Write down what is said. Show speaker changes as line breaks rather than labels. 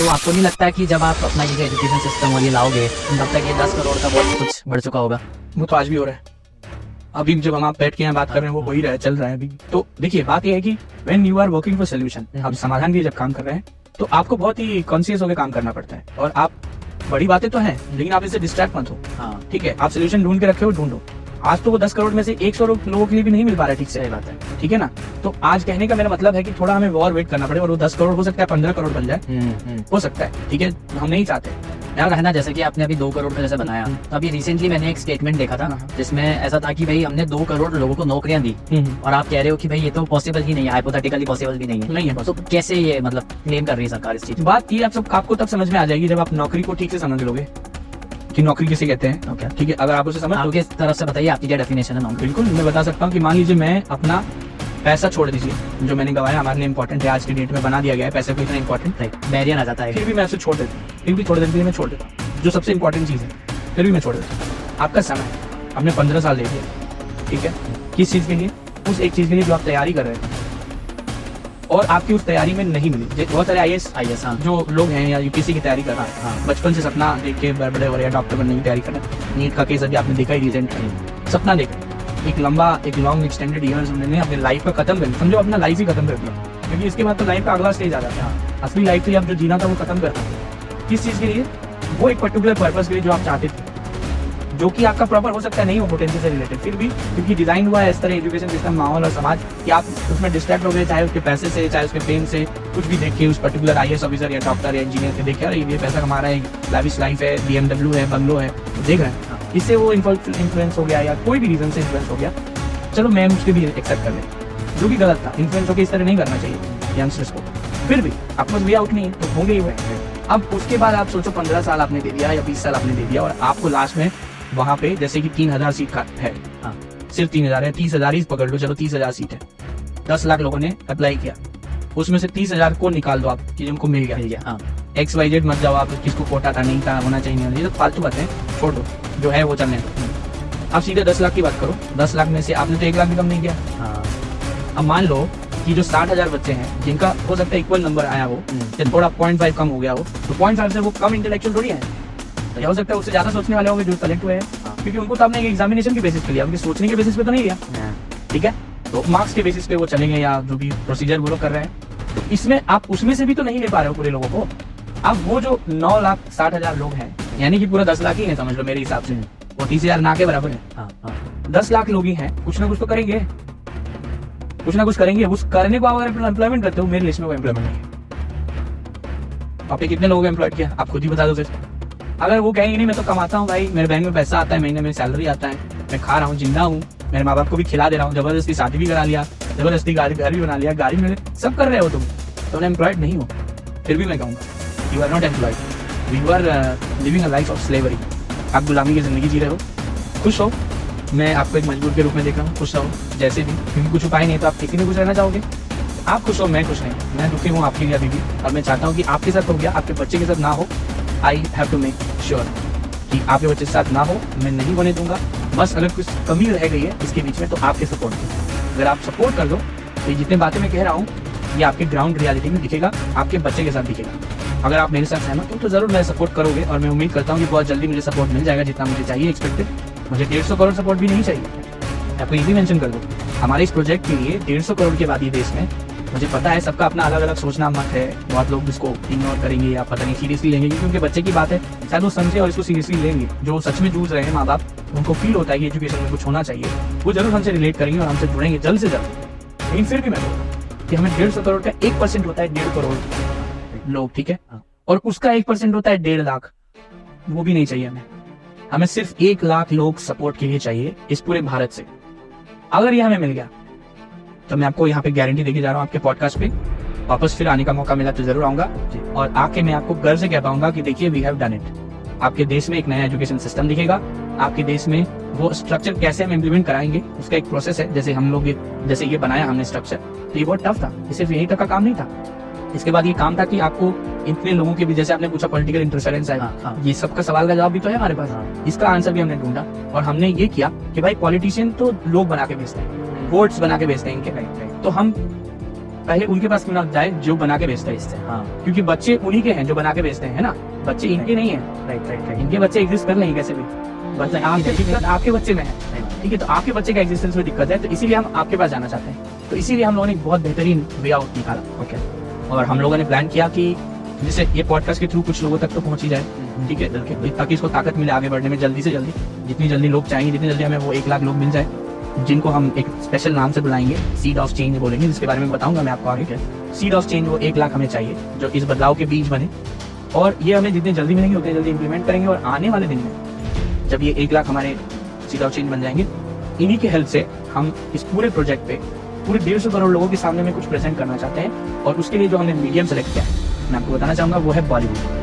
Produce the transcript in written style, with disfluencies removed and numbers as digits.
तो आपको नहीं लगता है कि जब आप अपना ये एजुकेशन सिस्टम और ये लाओगे तब तक ये 10 करोड़ का बहुत कुछ बढ़ चुका होगा?
वो तो आज भी हो रहा है। अभी जब हम आप बैठ के यहाँ बात कर रहे हैं वो हो ही रहा है, चल रहा है अभी। तो देखिए बात ये है कि when you are working for solution, आप समाधान के लिए जब काम कर रहे हैं तो आपको बहुत ही कॉन्शियस होकर काम करना पड़ता है। और आप बड़ी बातें तो हैं लेकिन आप इससे डिस्ट्रैक्ट मत हो।
हाँ
ठीक है, आप सोल्यूशन ढूंढ के रखे हो, ढूंढो। आज तो वो 10 करोड़ में से 100 लोगों के लिए भी नहीं मिल पा रहा है ठीक से, बात है, ठीक है ना। तो आज कहने का मेरा मतलब है कि थोड़ा हमें और वेट करना पड़े और वो 10 करोड़ हो सकता है 15 करोड़ बन जाए, हो सकता है, ठीक है, हम नहीं चाहते
यार। है ना, जैसे कि आपने अभी 2 करोड़ का जैसे बनाया, तो अभी रिसेंटली मैंने एक स्टेटमेंट देखा था जिसमें ऐसा था कि भाई हमने 2 करोड़ लोगों को नौकरियां दी और आप कह रहे हो कि भाई ये तो पॉसिबल ही नहीं है, हाइपोथेटिकली पॉसिबल भी नहीं है। तो कैसे ये मतलब क्लेम कर रही है सरकार इस चीज?
बात ये आपको तब समझ में आ जाएगी जब आप नौकरी को ठीक से समझ लोगे कि नौकरी किसे कहते हैं। ठीक है, अगर आप उसे समझ
आपके तरफ से बताइए आपकी क्या डेफिनेशन है नौकरी?
बिल्कुल, मैं बता सकता हूँ कि मान लीजिए मैं अपना पैसा छोड़ दीजिए, जो मैंने गवाया हमारे लिए इंपॉर्टेंट है, आज की डेट में बना दिया गया है, पैसे को इतना इंपॉर्टेंट है,
बैरियर आ जाता है,
फिर भी मैं उसे छोड़ देता हूँ, फिर भी थोड़ी देर के लिए मैं छोड़ देता हूँ, जो सबसे इंपॉर्टेंट चीज़ है, फिर भी मैं छोड़ देता हूँ। आपका समय, आपने 15 साल दे दिया, ठीक है, किस चीज़ के लिए? उस एक चीज़ के लिए जो आप तैयारी कर रहे हैं और आपकी उस तैयारी में नहीं मिली। बहुत सारे आईएएस जो लोग हैं या यूपीएससी की तैयारी कर रहे हैं, बचपन से सपना देख के बड़े हो रहे हैं, डॉक्टर बनने की तैयारी कर रहे हैं, नीट का केस अभी आपने देखा ही रिसेंट, सपना देखा, एक लॉन्ग एक्सटेंडेड ईयर्स उन्होंने अपने लाइफ का खत्म कर दिया, समझो अपना लाइफ ही खत्म कर दिया, क्योंकि इसके बाद तो लाइफ का अगला स्टेज आ जाता है। असली लाइफ तो आप जो जीना था वो खत्म करता है। किस चीज़ के लिए? वो एक पर्टिकुलर पर्पस के लिए जो आप चाहते थे, जो कि आपका प्रॉपर हो सकता है नहीं हो पोटेंशियल से रिलेटेड, फिर भी क्योंकि डिजाइन हुआ है इस तरह एजुकेशन सिस्टम, माहौल और समाज कि आप उसमें डिस्ट्रैक्ट हो गए, चाहे उसके पैसे से, चाहे उसके फेम से, कुछ भी देख के उस पर्टिकुलर आईएएस ऑफिसर या डॉक्टर या इंजीनियर से देखे ये पैसा कमा रहा है, लाविश लाइफ है, BMW है, बंगलो है, देख रहे हैं, इससे वो इन्फ्लुएंस हो गया या कोई भी रीजन से इन्फ्लुएंस हो गया। चलो मैं उसके भी एक्सेप्ट कर लें, जो भी गलत था, इन्फ्लुएंस होकर इस तरह नहीं करना चाहिए यंगस्टर्स को, फिर भी आपको वे आउट नहीं है तो होंगे ही हुए। अब उसके बाद आप सोचो 15 साल आपने दे दिया या 20 साल आपने दे दिया और आपको लास्ट में वहाँ पे जैसे कि 3000 सीट का है, सिर्फ 3000 है, 30,000 ही पकड़ लो, चलो 30,000 सीट है, 10 लाख लोगों ने अप्लाई किया, उसमें से 30,000 को निकाल दो आप कि जिनको मिल गया। XYZ मत जाओ आप किसको कोटा था, नहीं था, होना चाहिए, ये तो फालतू बातें छोड़ दो, जो है वो चलने दो। आप सीधे 10 लाख की बात करो, 10 लाख में से आपने तो 1 लाख भी कम नहीं किया। अब मान लो कि जो 60,000 बच्चे हैं जिनका हो सकता है इक्वल नंबर आया हो या थोड़ा 0.5 कम हो गया हो, तो 0.5 से वो कम इंटेलेक्चुअल थोड़ी है, या हो सकता है उससे ज्यादा सोचने वाले होंगे जो सेलेक्ट हुए हैं, क्योंकि उनको तो आपने एक एग्जामिनेशन के बेसिस पे लिया, उनके सोचने के बेसिस पे तो नहीं लिया, ठीक है, तो मार्क्स के बेसिस पे वो चलेंगे या जो भी प्रोसीजर वो लोग कर रहे हैं। तो इसमें आप उसमें से भी तो नहीं ले पा रहे हो पूरे लोगों को। अब वो जो 9,60,000 लोग हैं, यानी कि पूरा 10 लाख ही है समझ लो मेरे हिसाब से, वो 30,000 ना के बराबर है। 10 लाख लोग ही हैं, कुछ ना कुछ तो करेंगे, कुछ ना कुछ करेंगे। उस करने को अगर एम्प्लॉयमेंट करते हो, मेरे लिस्ट में वो एम्प्लॉयमेंट नहीं है। आपने कितने लोगों को एम्प्लॉय किया आप खुद ही बता दो फिर। अगर वो कहेंगे नहीं मैं तो कमाता हूँ भाई, मेरे बैंक में पैसा आता है, महीने में सैलरी आता है, मैं खा रहा हूँ, जिंदा हूँ, मेरे माँ बाप को भी खिला दे रहा हूँ, जबरदस्ती शादी भी करा लिया, जबरदस्ती घर भी बना लिया, गाड़ी में सब कर रहे हो तुम, तो अनएम्प्लॉयड नहीं हो, फिर भी मैं कहूँगा you are not employed, you are living a life of slavery. आप गुलामी की जिंदगी जी रहे हो। खुश हो, मैं आपको एक मजबूर के रूप में देख रहा हूँ, खुश रहो जैसे भी, क्योंकि कुछ उपाय नहीं तो आप किसी में कुछ रहना चाहोगे। आप खुश हो, मैं खुश नहीं, मैं दुखी हूँ आपके लिए अभी भी, और मैं चाहता हूँ कि आपके साथ हो गया, आपके बच्चे के साथ ना हो। I have to make sure कि आपके बच्चे के साथ ना हो, मैं नहीं होने दूंगा। बस अगर कुछ कमी रह गई है इसके बीच में तो आपके सपोर्ट की, अगर आप सपोर्ट कर दो तो ये जितने बातें मैं कह रहा हूँ ये आपके ग्राउंड रियलिटी में दिखेगा, आपके बच्चे के साथ दिखेगा। अगर आप मेरे साथ सहमत हो तो जरूर मैं सपोर्ट करोगे, और मैं उम्मीद करता हूँ कि बहुत जल्दी मुझे सपोर्ट मिल जाएगा जितना मुझे चाहिए एक्सपेक्टेड। मुझे 150 करोड़ सपोर्ट भी नहीं चाहिए, आपको ये भी मेंशन कर दो। हमारे इस प्रोजेक्ट के लिए 150 करोड़ के बाद ये देश में, मुझे पता है सबका अपना अलग अलग सोचना मत है, बहुत लोग इसको इग्नोर करेंगे या पता नहीं सीरियसली लेंगे, क्योंकि उनके बच्चे की बात है, शायद वो समझे और इसको सीरियसली लेंगे। जो सच में जूझ रहे हैं माँ बाप, उनको फील होता है कि एजुकेशन में कुछ होना चाहिए, वो जरूर हमसे रिलेट करेंगे और हमसे जुड़ेंगे जल्द से जल्द। लेकिन फिर भी मैं बोलूँ कि हमें 150 करोड़ का 1% होता है 1.5 करोड़ लोग, ठीक है, और उसका 1% होता है 1.5 लाख, वो भी नहीं चाहिए हमें। हमें सिर्फ 1 लाख लोग सपोर्ट के लिए चाहिए इस पूरे भारत से। अगर ये हमें मिल गया तो मैं आपको यहाँ पे गारंटी देके जा रहा हूँ, आपके पॉडकास्ट पे वापस फिर आने का मौका मिला तो जरूर आऊंगा, और आके मैं आपको गर्व से कह पाऊंगा कि देखिए वी हैव डन इट। आपके देश में एक नया एजुकेशन सिस्टम दिखेगा, आपके देश में वो स्ट्रक्चर कैसे हम इम्प्लीमेंट कराएंगे उसका एक प्रोसेस है। जैसे हम लोग जैसे ये बनाया हमने स्ट्रक्चर, तो ये बहुत टफ था, ये सिर्फ यही तक का काम नहीं था। इसके बाद ये काम था कि आपको इतने लोगों के भी, जैसे आपने पूछा पॉलिटिकल इंटरफेरेंस है, ये सबका सवाल का जवाब भी तो है हमारे पास, इसका आंसर भी हमने ढूंढा, और हमने ये किया कि भाई पॉलिटिशियन तो लोग बना के भेजते हैं, वोट्स बना के भेजते हैं इनके, तो हम पहले उनके पास क्यों ना जाए जो बना के बेचते हैं,
हाँ
क्योंकि बच्चे उन्हीं के हैं जो बना के बेचते हैं, है ना, बच्चे इनके नहीं है।
राइट राइट राइट
इनके बच्चे एग्जिस्ट कर लेंगे कैसे भी, बच्चे आपके दिक्कत आपके बच्चे में है, ठीक है, तो आपके बच्चे का एग्जिस्टेंस में दिक्कत है, तो इसीलिए हम आपके पास जाना चाहते हैं। तो इसीलिए हम लोगों ने एक बहुत बेहतरीन वे आउट निकाला,
ओके
और हम लोगों ने प्लान किया कि जैसे ये पॉडकास्ट के थ्रू कुछ लोगों तक तो पहुंच ही जाए, ठीक है, ताकि इसको ताकत मिले आगे बढ़ने में जल्दी से जल्दी, जितनी जल्दी लोग चाहेंगे, जितनी जल्दी हमें वो 1 लाख लोग मिल जाए, जिनको हम एक स्पेशल नाम से बुलाएंगे, सीड ऑफ चेंज बोलेंगे, जिसके बारे में बताऊंगा मैं आपको आगे। सीड ऑफ चेंज, वो 1 लाख हमें चाहिए जो इस बदलाव के बीज बने, और ये हमें जितने जल्दी मिलेंगे उतने जल्दी इंप्लीमेंट करेंगे। और आने वाले दिन में जब ये 1 लाख हमारे सीड ऑफ चेंज बन जाएंगे, इन्हीं के हेल्प से हम इस पूरे प्रोजेक्ट पे पूरे 150 करोड़ लोगों के सामने में कुछ प्रेजेंट करना चाहते हैं, और उसके लिए जो हमने मीडियम सेलेक्ट किया है मैं आपको बताना चाहूंगा वो है बॉलीवुड।